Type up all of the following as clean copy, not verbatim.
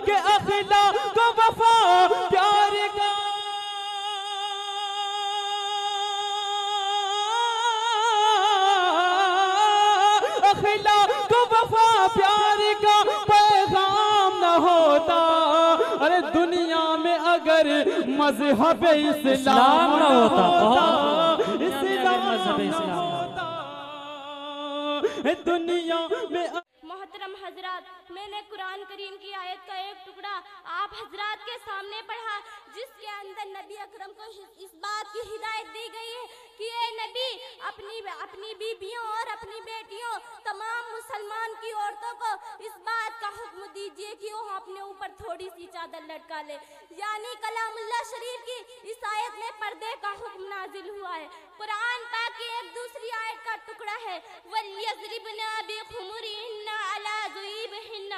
کہ اخلاق و وفا پیار کا اخلاق و وفا پیار کا پیغام نہ ہوتا، ارے دنیا میں اگر مذہب اسلام نہ ہوتا، اسلام نہ ہوتا دنیا میں۔ محترم حضرات، میں نے قرآن کریم کی آیت کا ایک ٹکڑا آپ حضرات کے سامنے پڑھا، جس کے اندر نبی اکرم کو اس بات کی ہدایت دی گئی ہے کہ اے نبی اپنی بیویوں اور اپنی بیٹیوں تمام مسلمان کی عورتوں کو اس بات کا حکم دیجئے کہ وہ اپنے اوپر تھوڑی سی چادر لٹکا لے، یعنی کلام اللہ شریف کی اس آیت میں پردے کا حکم نازل ہوا ہے۔ قرآن پاک کی ایک دوسری آیت کا ٹکڑا ہے وَلْيَضْرِبْنَ بِخُمُرِهِنَّ عَلَى جُيُوبِهِنَّ،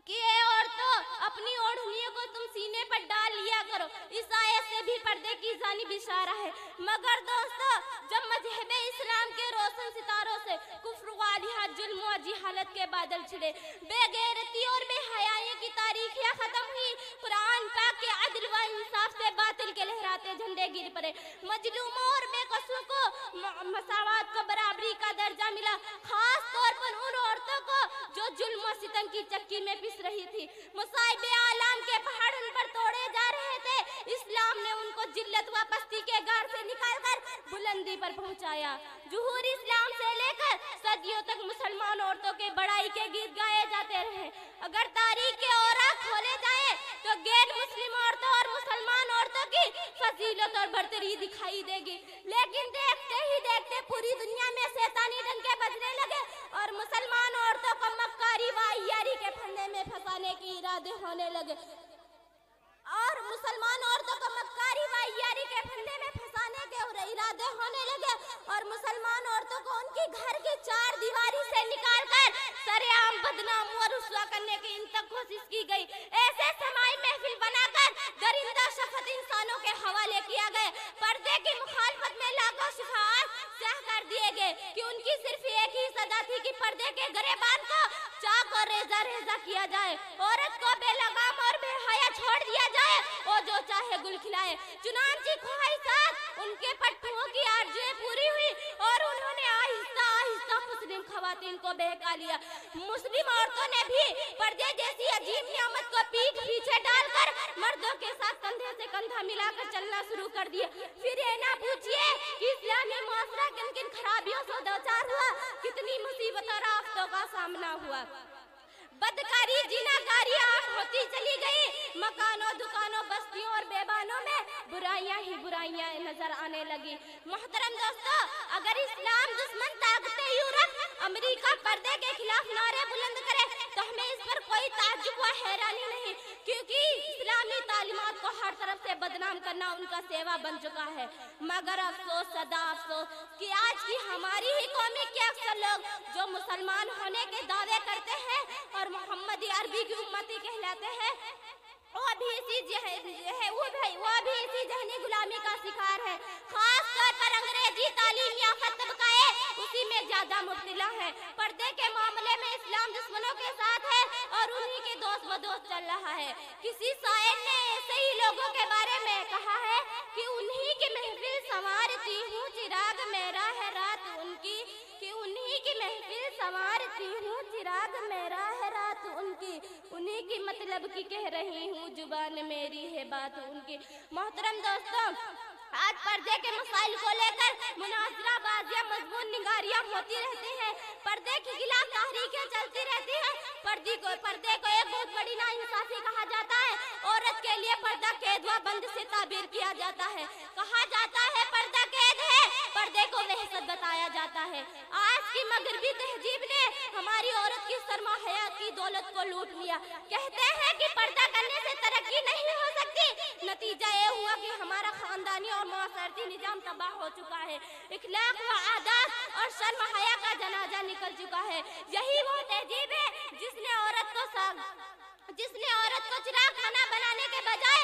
اے عورتوں اپنی اوڑھنیوں کو تم سینے پر ڈال لیا کرو، اس آیت سے بھی پردے کی جانب اشارہ ہے۔ مگر دوستو، جب مذہب اسلام کے روشن ستاروں سے کفر والیات، ظلم و جہالت کے بادل چھڑے، بے غیرتی اور بے حیائی کی تاریخیاں ختم ہوئی، قرآن پاک کے عدل و انصاف سے باطل کے لہراتے جھنڈے گر پڑے، مظلوموں اور بے قصوں کو مساوات کو برابری کا درجہ ملا، خاص طور پر ان عورتوں کو جو ظلم و ستم کی چکی میں پس رہی تھی، مصائب عالم کے پہاڑ ان پر توڑے جا رہے تھے، اسلام نے ان کو ذلت و پستی کے غار سے نکال کر بلندی پر پہنچایا۔ ظہور اسلام سے لے کر صدیوں تک مسلمان عورتوں کے بڑائی کے گیت گائے جاتے رہے۔ اگر تاریخ کے اوراق کھولے جائیں تو غیر مسلم عورتوں اور مسلمان عورتوں کی فضیلت اور برتری دکھائی دے گی، لیکن دیکھتے ہی دیکھتے پوری دنیا میں شیطانی ڈنکے بجنے لگے اور مسلمان عورتوں کو مکاری و عیاری کے پھندے میں پھنسانے کے ارادے ہونے لگے، اور مسلمان عورتوں کو ان کی گھر کی چار دیواری سے نکال کر سر عام بدنام و رسوا کرنے کی ان تک کوشش کی گئی۔ ایسے سماعی محفل بنا کر درندہ شفت انسانوں کے حوالے کیا گئے، پردے کی مخالفت میں لاکھوں شفاعت سیاہ کر دیے گئے کہ ان کی صرف ایک ہی سزا تھی کہ پردے کے گریبان کو چاک اور ریزہ ریزہ کیا جائے، عورت کو بے لگام اور بے حیا چھوڑ دیا جائے اور جو چاہے گل کھلائے۔ چنانچہ خواہشات ان کے پٹھوں کی آرزویں پوری ہوئی اور انہوں نے آہستہ آہستہ مسلم خواتین کو بہکا لیا۔ مسلم عورتوں نے بھی پردے جیسی عجیب نعمت کو پیٹھ پیچھے ڈال کر مردوں کے ساتھ کندھے سے کندھا ملا کر چلنا شروع کر دیا۔ پھر یہ نہ پوچھئے کہ اسلامی معاشرہ کن کن خرابیوں سے دوچار ہوا، کتنی مصیبت اور آفتوں کا سامنا ہوا۔ بدکاری زناکاری عام ہوتی چلی گئی، مکانوں دکانوں بستیوں اور بیابانوں میں برائیاں ہی برائیاں نظر آنے لگی۔ محترم دوستو، اگر اسلام دشمن طاقت یورپ امریکہ پردے کے خلاف نعرے بلند کرے تو ہمیں اس پر کوئی تعجب و حیرانی نہیں، کیونکہ اسلامی تعلیمات کو ہر طرف سے بدنام کرنا ان کا سیوا بن چکا ہے۔ مگر افسوس صدا افسوس کہ آج کی ہماری ہی قومی کے اکثر لوگ جو مسلمان ہونے کے دعوے کرتے ہیں اور محمدی عربی کی امتی کہلاتے ہیں، وہ بھی اسی ذہنی غلامی کا شکار ہے۔ خاص طور پر انگریزی تعلیم یافتہ طبقہ اسی میں زیادہ مبتلا ہے۔ پردے کے معاملے میں اسلام دشمنوں کے ساتھ ہے اور انہی کے دوست بدوست چل رہا ہے۔ کسی شاعر نے ایسے ہی لوگوں کے بارے میں کہا ہے کہ انہی کی محفل سنوارتی ہوں چراغ میرا ہے رات ان کی، کہ انہی کی محفل سنوارتی ہوں چراغ میرا ہے رات ان کی، انہی کی مطلب کی کہہ رہی ہوں زبان میری ہے بات ان کی۔ محترم دوستوں، آج پردے کے مسائل کو لے کر مناظرہ بازیاں مضمون نگاریاں ہوتی رہتی ہیں، پردے کے خلاف تحریکیں چلتی رہتی ہیں۔ پردے کو ایک بہت بڑی ناانصافی کہا جاتا ہے۔ عورت کے لیے پردہ قید و بند سے تعبیر کیا جاتا ہے، کہا جاتا ہے پردہ قید ہے، پردے کو وحشت بتایا جاتا ہے۔ آج کی مغربی تہذیب نے ہماری عورت کی سرما حیات کی دولت کو لوٹ لیا۔ کہتے ہیں کہ پردہ کرنے سے ترقی نہیں ہو سکتی، نتیجہ یہ ہوا کہ ہمارا خاندانی اور معاشرتی نظام تباہ ہو چکا ہے، اخلاق و عادات اور شرم حیا کا جنازہ نکل چکا ہے۔ یہی وہ تہذیب ہے جس نے عورت کو چراغ خانہ بنانے کے بجائے